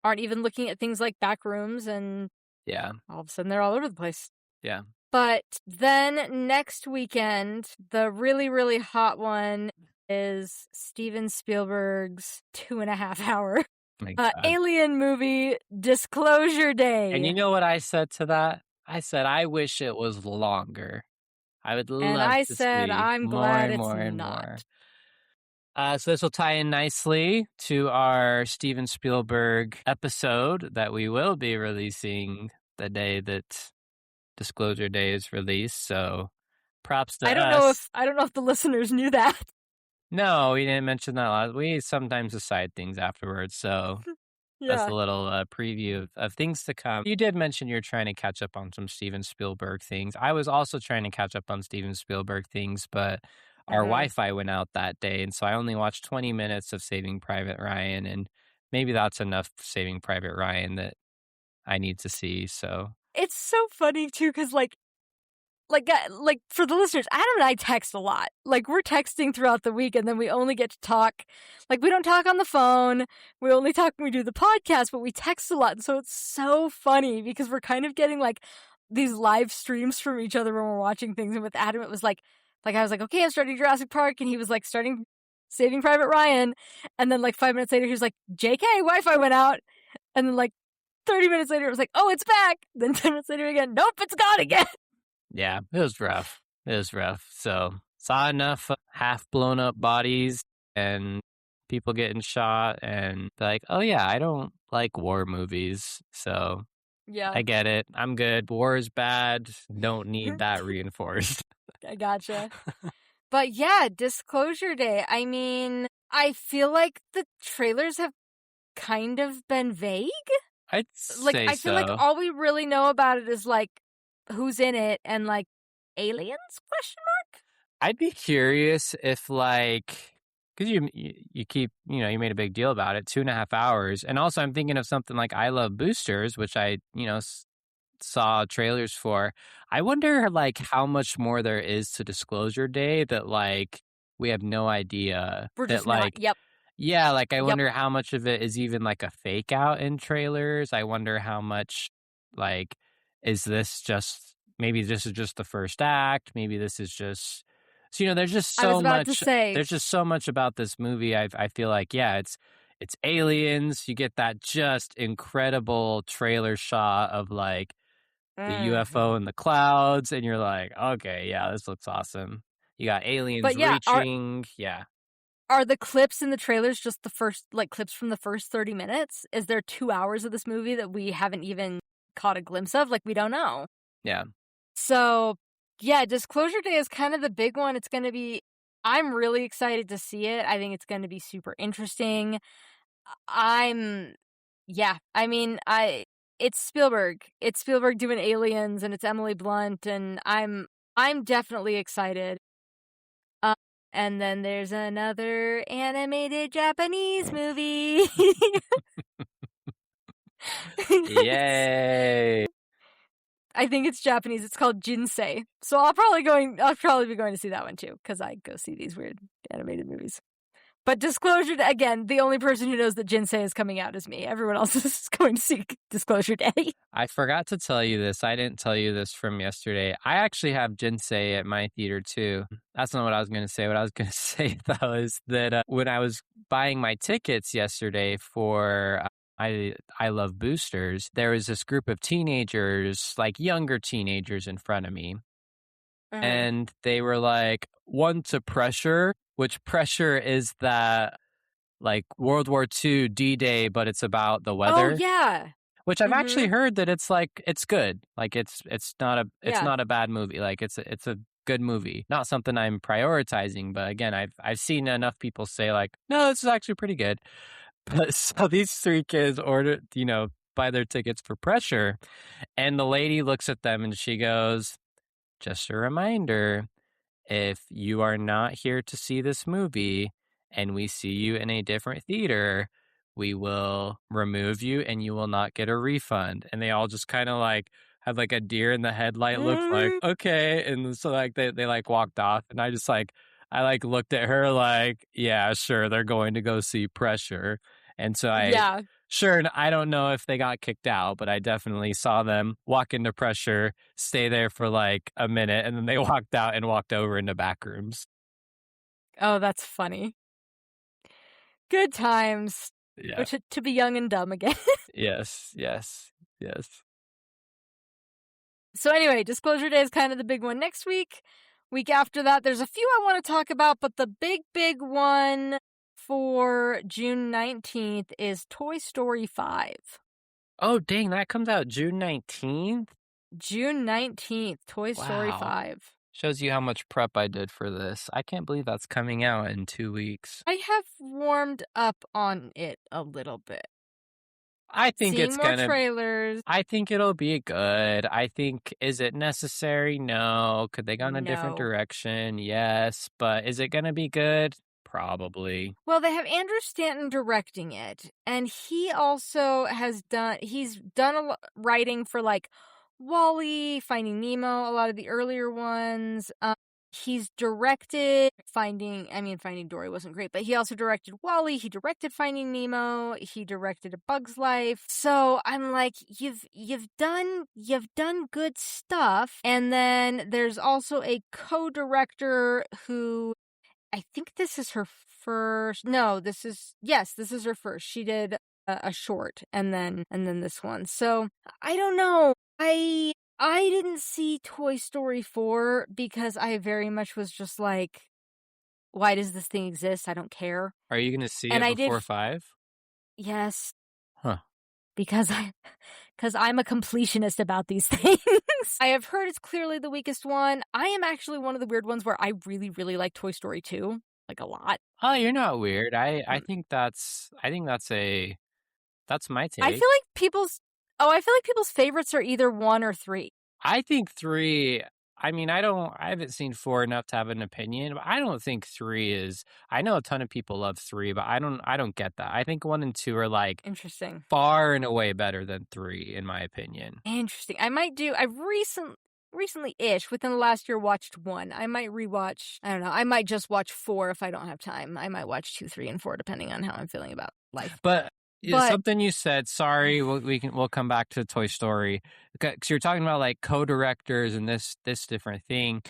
aren't even looking at things like Backrooms and yeah, all of a sudden they're all over the place. yeah. But then next weekend, the really, really hot one is Steven Spielberg's 2.5 hour My God. alien movie, Disclosure And you Day. know what I said to that? I said, "I wish it was longer. I would And love I to said, see I'm more glad and it's more and more." not. So this will tie in nicely to our Steven Spielberg episode that we will be releasing the day that Disclosure Day is released. So props to us. I don't know if the listeners knew that. No, we didn't mention that last. We sometimes decide things afterwards. So that's Yeah. a little preview of things to come. You did mention you're trying to catch up on some Steven Spielberg things. I was also trying to catch up on Steven Spielberg things, but our Mhm. Wi-Fi went out that day, and so I only watched 20 minutes of Saving Private Ryan, and maybe that's enough Saving Private Ryan that I need to see, so It's so funny too, because like, for the listeners, Adam and I text a lot. Like, we're texting throughout the week, and then we only get to talk like, we don't talk on the phone, we only talk when we do the podcast, but we text a lot, and so it's so funny because we're kind of getting, like, these live streams from each other when we're watching things, and with Adam, it was like, I was like, "Okay, I'm starting Jurassic Park," and he was, like, starting Saving Private Ryan, and then, like, 5 minutes later, he was like, "JK, Wi-Fi went out," and then, like, 30 minutes later, it was like, "Oh, it's back," then 10 minutes later again, "Nope, it's gone again." yeah, it was rough. It was rough. So saw enough half blown up bodies and people getting shot and like, oh yeah, I don't like war movies. So Yeah. I get it. I'm good. War is bad. Don't need that reinforced. I gotcha. But yeah, Disclosure Day. I mean, I feel like the trailers have kind of been vague. I'd Like, say I feel like so. all we really know about it is like who's in it and like aliens? Question mark. I'd be curious if like because you keep you made a big deal about it 2.5 hours and also I'm thinking of something like I Love Boosters which I saw trailers for. I wonder like how much more there is to Disclosure Day that like we have no idea We're that just not. like Yep. yeah, like I Yep. wonder how much of it is even like a fake out in trailers. I wonder how much like is this just maybe this is just the first act, maybe this is just so there's just I was so about to much say. there's just so much about this movie. I feel like yeah, it's aliens. You get that just incredible trailer shot of like the UFO Mhm. in the clouds and you're like, "Okay, yeah, this looks awesome." You got aliens But yeah, are reaching, yeah. are the clips in the trailers just the first like clips from the first 30 minutes? Is there 2 hours of this movie that we haven't even caught a glimpse of? Like, we don't know. Yeah. So, yeah, Disclosure Day is kind of the big one. It's going to be, I'm really excited to see it. I think it's going to be super interesting. I'm, yeah, I mean, it's Spielberg. It's Spielberg doing aliens and it's Emily Blunt and I'm definitely excited. Uh, and then there's another animated Japanese movie. Yay. I think it's Japanese. It's called Jinsei. So I'll probably be going to see that one too cuz I go see these weird animated movies. But Disclosure again, the only person who knows that Jinsei is coming out is me. Everyone else is going to see Disclosure Day. I forgot to tell you this. I didn't tell you this from yesterday. I actually have Jinsei at my theater too. That's not what I was going to say. What I was going to say though is that when I was buying my tickets yesterday for I Love Boosters, there was this group of teenagers, like younger teenagers in front of me. Mhm. And they were like, one to Pressure, which Pressure is that like World War II D-Day, but it's about the Oh weather. yeah. Which I've actually Mhm. heard that it's like it's good. Like it's Yeah. not a bad movie. Like it's a good movie. Not something I'm prioritizing, but again, I've seen enough people say like, "No, this is actually pretty good." But so these three kids ordered, buy their tickets for Pressure, and the lady looks at them and she goes, "Just a reminder, if you are not here to see this movie and we see you in a different theater, we will remove you and you will not get a refund." And they all just kind of like had like a deer in the headlight look like, Mhm. okay. And so like they like walked off and I like looked at her like, yeah, sure, they're going to go see Pressure. And so Yeah. sure, I don't know if they got kicked out, but I definitely saw them walk into Pressure, stay there for like a minute, and then they walked out and walked over into back rooms. Oh, that's funny. Good times. Yeah. Or to be young and dumb again. Yes. Yes. Yes. So anyway, Disclosure Day is kind of the big one next week. Week after that, there's a few I want to talk about, but the big one for June 19th is Toy Story 5. Oh, dang, that comes out June 19th? June 19th, Toy Story Wow. 5. Shows you how much prep I did for this. I can't believe that's coming out in 2 weeks. I have warmed up on it a little bit. I think Seeing it's more gonna trailers. I think it'll be good. I think is it necessary? No. Could they go in a different No. direction? Yes. But is it gonna be good? Probably. Well, they have Andrew Stanton directing it, and he also he's done writing for, like, Wall-E, Finding Nemo, a lot of the earlier ones. He's directed Finding Dory wasn't great, but he also directed Wall-E, he directed Finding Nemo, he directed A Bug's Life. So I'm like, you've done good stuff. And then there's also a co-director who I think this is her first. No, this is her first. She did a short and then this one. So I don't know. I didn't see Toy Story 4 because I very much was just like, why does this thing exist? I don't care. Are you gonna see And it I did, before 5? yes, Huh. because I'm a completionist about these things. I have heard it's clearly the weakest one. I am actually one of the weird ones where I really, really like Toy Story 2, like a lot. Oh, you're not weird. I Mm. think that's my I take. feel like people's favorites are either 1 or 3. I think 3 I mean, I haven't seen 4 enough to have an opinion, but I don't think 3 is I know a ton of people love 3, but I don't get that. I think 1 and 2 are, like, Interesting. far and away better than 3 in my opinion. Interesting. I've recently-ish, within the last year, watched 1. I might rewatch, I don't know, I might just watch 4 if I don't have time. I might watch 2, 3, and 4 depending on how I'm feeling about life. But But something you said, sorry, we'll come back to Toy Story because you're talking about like co-directors and this different thing.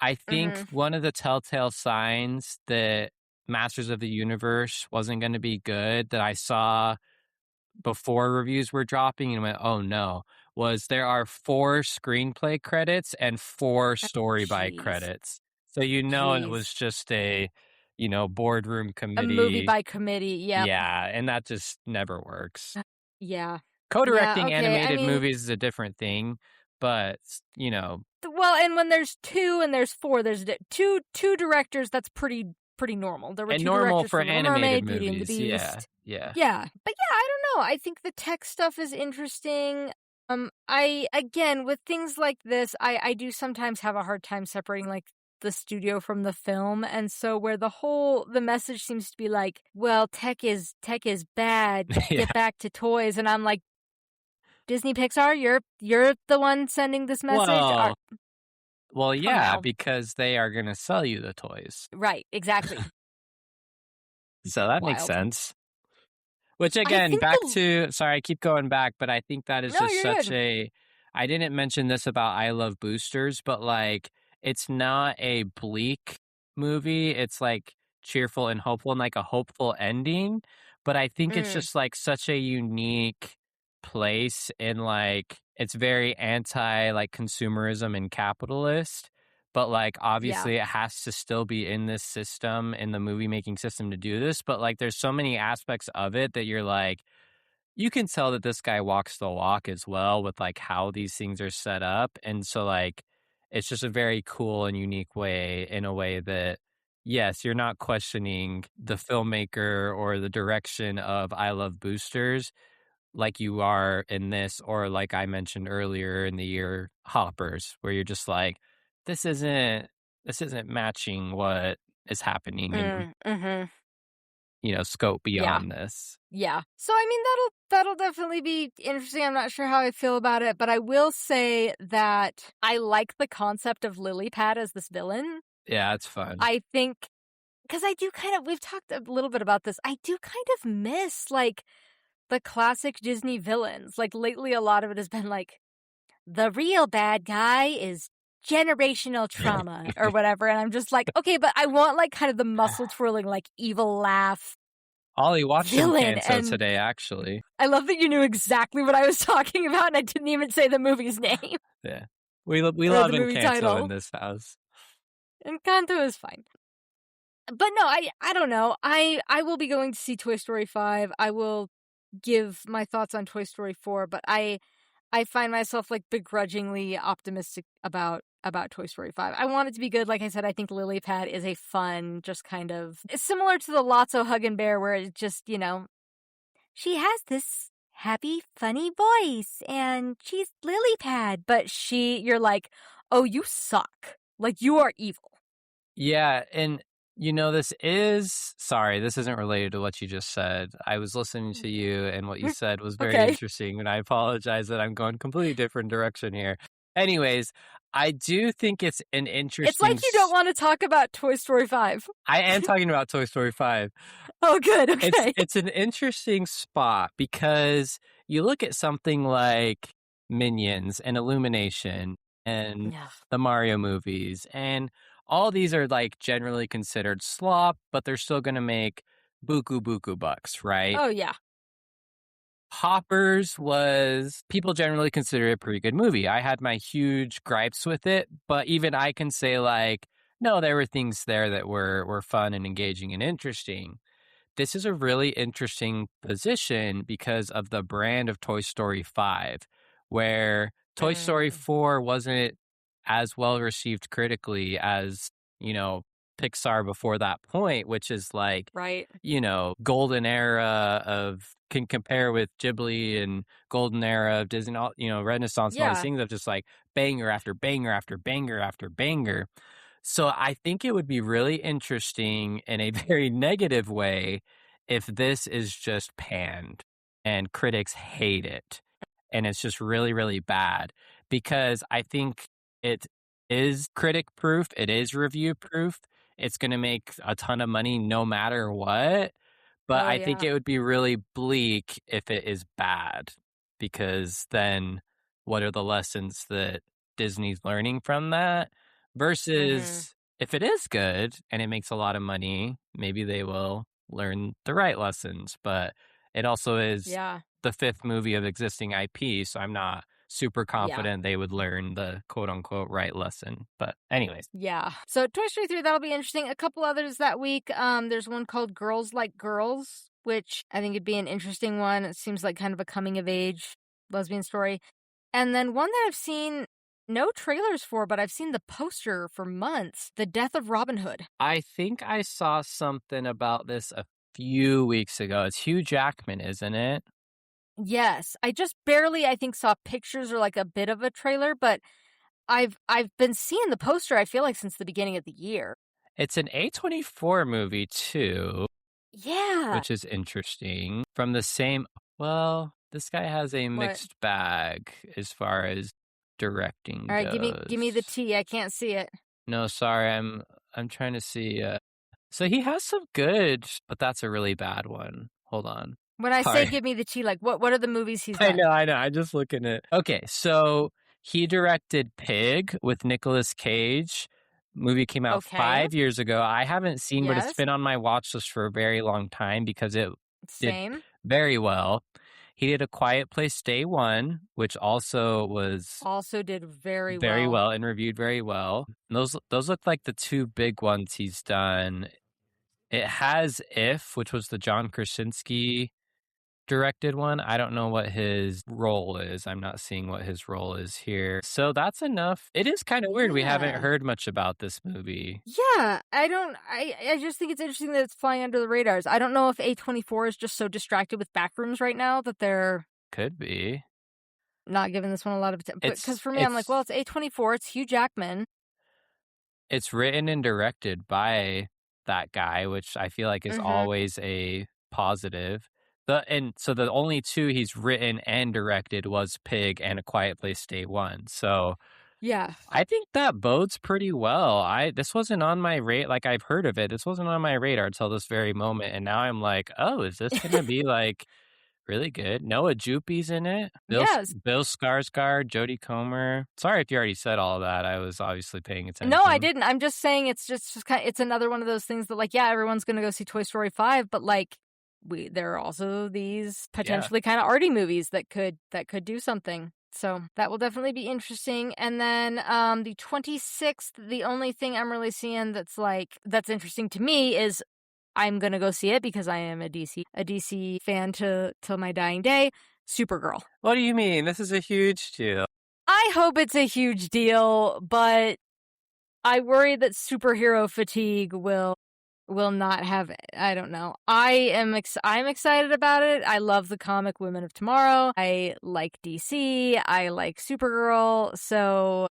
I think mhm, one of the telltale signs that Masters of the Universe wasn't going to be good that I saw before reviews were dropping and went, oh no, was there are 4 screenplay credits and 4 oh, story by jeez. credits. So you know it was Jeez. just a boardroom A movie committee. by committee, yep. Yeah, and that just never works. Yeah. Yeah, Co-directing okay, I animated mean, movies is a different thing, but, well, and when there's 2 and there's 4, there's two directors, that's pretty normal. There were and 2 normal directors for for Little animated Mermaid, Beauty and the movies, yeah, Beast. yeah. Yeah, but yeah, I don't know. I think the tech stuff is interesting. I again with things like this, I do sometimes have a hard time separating like the studio from the film, and so where the message seems to be like, well, tech is bad. Yeah. Get back to toys, and I'm like, Disney Pixar, you're the one sending this message. Well Come yeah, now, because they are gonna sell you the toys. right? Exactly. So that makes Wild. sense. Which I again, think back the to sorry, I keep going back, but I think that is no, just you're such good. a I didn't mention this about I Love Boosters, but like it's not a bleak movie. It's like cheerful and hopeful and like a hopeful ending. But I think it's Mm, just like such a unique place in like it's very anti like consumerism and capitalist. But like yeah. obviously it has to still be in this system in the movie making system to do this. But like there's so many aspects of it that you're like you can tell that this guy walks the walk as well with like how these things are set up. And so like it's just a very cool and unique way in a way that yes, you're not questioning the filmmaker or the direction of I Love Boosters like you are in this or like I mentioned earlier in the year Hoppers where you're just like this isn't matching what is happening in Mhm. scope Yeah. beyond this. Yeah. So I mean that'll definitely be interesting. I'm not sure how I feel about it, but I will say that I like the concept of Lily Pad as this villain. Yeah, it's fun. I think because I do kind of we've talked a little bit about this. I do kind of miss like the classic Disney villains. Like lately a lot of it has been like the real bad guy is generational trauma or whatever, and I'm just like, okay, but I want like kind of the muscle twirling like evil laugh Ollie watched some villain. Canto And today, actually. I love that you knew exactly what I was talking about, and I didn't even say the movie's name Yeah. We or love the movie Encanto in title. this house. Encanto is fine. But no, I don't know. I will be going to see Toy Story 5. I will give my thoughts on Toy Story 4, but I find myself like begrudgingly optimistic about Toy Story 5. I want it to be good. Like I said, I think Lily Pad is a fun, just kind of it's similar to the Lotso Hug and Bear where it just, she has this happy, funny voice, and she's lily pad. But you're like, oh, you suck. Like, you are evil. Yeah, and this isn't related to what you just said. I was listening to you, and what you said was very Okay. interesting, and I apologize that I'm going completely different direction here. Anyways, I do think it's an It's interesting like you don't want to talk about Toy Story 5. I am talking about Toy Story 5. Oh, good. It's Okay. it's an interesting spot because you look at something like Minions and Illumination and Yeah. the Mario movies, and all these are like generally considered slop, but they're still gonna make buku buku bucks, right? Oh, yeah. Hoppers was people generally consider it a pretty good movie. I had my huge gripes with it, but even I can say like, no, there were things there that were fun and engaging and interesting. This is a really interesting position because of the brand of Toy Story 5, where Toy Story Mm, 4 wasn't as well received critically as, Pixar before that point, which is like, right. golden era of can compare with Ghibli and golden era of Disney, Renaissance and all these Yeah. things of just like banger after banger after banger after banger. So I think it would be really interesting in a very negative way if this is just panned and critics hate it and it's just really, really bad because I think it is critic proof, it is review proof. It's going to make a ton of money no matter what. But Oh, I think yeah. it would be really bleak if it is bad because then what are the lessons that Disney's learning from that? Hmm. Versus if it is good and it makes a lot of money, maybe they will learn the right lessons. But it also is Yeah. the fifth movie of existing IP, so I'm not super Yeah. confident they would learn the quote unquote right lesson. But anyways, Yeah. So Toy Story 3, that'll be interesting. A couple others that week. There's one called Girls Like Girls, which I think would be an interesting one. It seems like kind of a coming of age lesbian story. And then one that I've seen no trailers for, but I've seen the poster for months. The Death of Robin Hood. I think I saw something about this a few weeks ago. It's Hugh Jackman, isn't it? Yes. I just barely, I think, saw pictures or like a bit of a trailer, but I've been seeing the poster, I feel like, since the beginning of the year. It's an A24 movie too, Yeah. which is interesting. From the same, well, this guy has a What? mixed bag as far as directing All right, give me the goes. tea. I can't see it. No, sorry, I'm trying to see. So he has some good, but that's a really bad one. Hold on. When I say Sorry. give me the tea, like what are the movies he's I done? know, I know. I'm just looking at. Okay, so he directed Pig with Nicolas Cage. Movie came out Okay. 5 years ago. I haven't seen, but it's Yes. been on my watch list for a very long time because it did Same. very well. He did A Quiet Place Day One, which also was Also did very very well. well and reviewed very well. Those look like the two big ones he's done. It has If, which was the John Krasinski directed one. I don't know what his role is. I'm not seeing what his role is here. So that's enough. It is kind of weird. We haven't Yeah. heard much about this movie. Yeah. I just think it's interesting that it's flying under the radars. I don't know if A24 is just so distracted with backrooms right now that they're Could be. not giving this one a lot of attention. But because It's for me, I'm like, well, it's it's A24, it's Hugh Jackman. it's written and directed by that guy, which I feel like is Mm-hmm. always a positive. So the only two he's written and directed was Pig and A Quiet Place Day One. So Yeah. I think that bodes pretty well. This wasn't on my like I've heard of it. This wasn't on my radar until this very moment, and now I'm like, oh, is this gonna be like really good? Noah Jupe's in it. Yes. Bill Skarsgård, Jodie Comer. Sorry if you already said all that. I was obviously paying No, I attention. didn't. I'm just saying it's just kind of, it's another one of those things that like, yeah, everyone's going to go see Toy Story 5, but like there are also these Yeah. potentially kind of arty movies that could do something. So, that will definitely be interesting. And then the 26th, the only thing I'm really seeing that's interesting to me is I'm going to go see it because I am a DC fan to till my dying day. Supergirl. What do you mean? This is a huge deal. I hope it's a huge deal, but I worry that superhero fatigue will will not have it. I don't know. I'm excited about it. I love the comic Women of Tomorrow. I like DC. I like Supergirl. So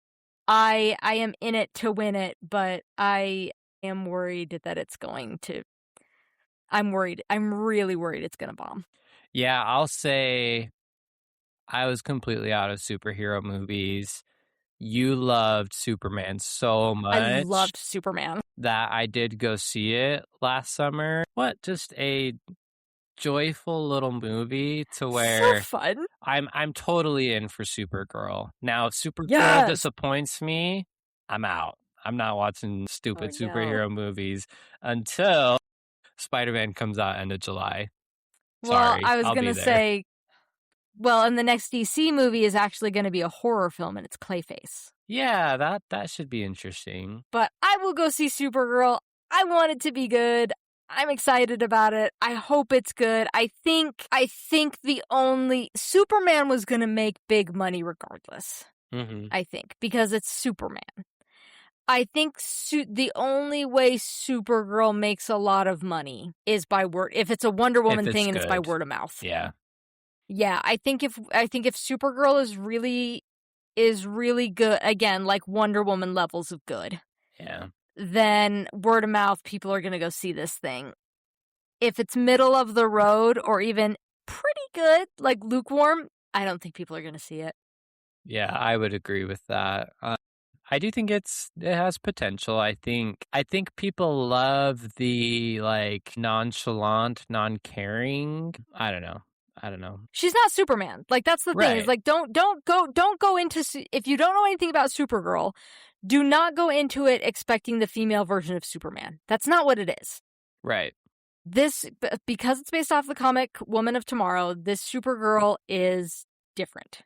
I am in it to win it, but I am worried that it's going to I'm worried. I'm really worried it's going to bomb. Yeah, I'll say I was completely out of superhero movies. You loved Superman so I much loved Superman. that I did go see it last summer. What just a joyful little movie to So where fun. I'm totally in for Supergirl. Now, if Supergirl Yes. disappoints me, I'm out. I'm not watching Oh stupid no. superhero movies until Spider-Man comes out end of July. Well, Sorry, I was I'll going be to there. say, well, and the next DC movie is actually going to be a horror film and it's Clayface. Yeah, that should be interesting. But I will go see Supergirl. I want it to be good. I'm excited about it. I hope it's good. I think the only Superman was going to make big money regardless. Hmm. I think because it's Superman. I think the only way Supergirl makes a lot of money is by word. If it's a Wonder If Woman it's thing and it's by good. word of mouth. Yeah. Yeah, I think if Supergirl is really good, again, like Wonder Woman levels of good, Yeah. then word of mouth, people are going to go see this thing. If it's middle of the road or even pretty good, like lukewarm, I don't think people are going to see it. Yeah, I would agree with that. I do think it has potential. I think people love the like nonchalant, non-caring. I don't know. I don't know. She's not Superman. Like that's the thing. Is Right. like don't go into if you don't know anything about Supergirl, do not go into it expecting the female version of Superman. That's not what it is. Right. This because it's based off the comic Woman of Tomorrow, this Supergirl is different.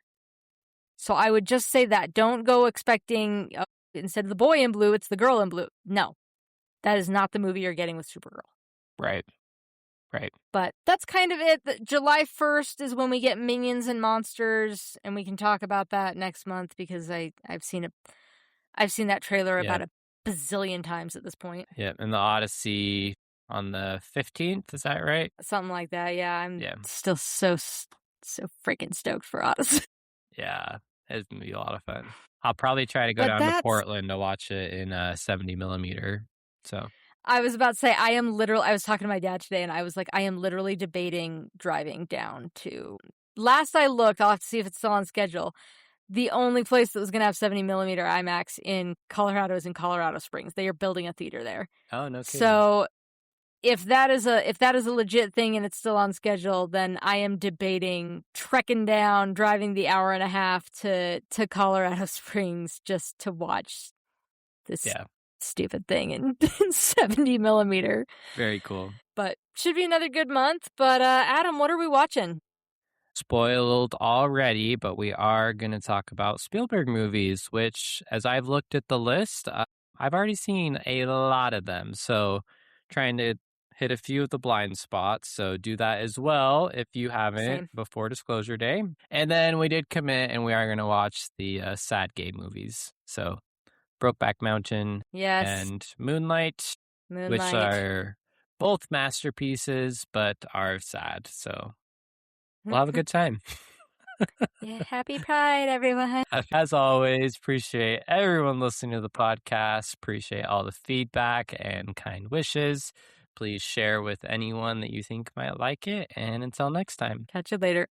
So I would just say that don't go expecting instead of the boy in blue, it's the girl in blue. No. That is not the movie you're getting with Supergirl. Right. Right. But that's kind of it. July 1st is when we get Minions and Monsters, and we can talk about that next month because I've seen that trailer Yeah. about a bazillion times at this point. Yeah. And the Odyssey on the 15th, is that right? Something like that. Yeah, I'm Yeah. still so freaking stoked for Odyssey. Yeah. It's gonna be a lot of fun. I'll probably try to go But down to that's Portland to watch it in 70 millimeter. So I was about to say I was talking to my dad today and I was like I am literally debating driving down to last I looked, I'll have to see if it's still on schedule. The only place that was going to have 70 millimeter IMAX in Colorado is in Colorado Springs. They are building a theater there. oh no kidding. So if that is a legit thing and it's still on schedule, then I am debating trekking down, driving the hour and a half to Colorado Springs just to watch this Yeah. stupid thing in 70 millimeter. Very cool. But should be another good month. But Adam, what are we watching? Spoiled already, but we are going to talk about Spielberg movies, which, as I've looked at the list, I've already seen a lot of them. So, trying to hit a few of the blind spots. So, do that as well if you haven't Same. before disclosure day. And then we did commit, and we are going to watch the sad gay movies. So, Brokeback Mountain Yes. and Moonlight, which are both masterpieces, but are sad. So, we'll have a good time. Yeah, happy Pride, everyone. As always, appreciate everyone listening to the podcast. Appreciate all the feedback and kind wishes. Please share with anyone that you think might like it. And until next time. Catch you later.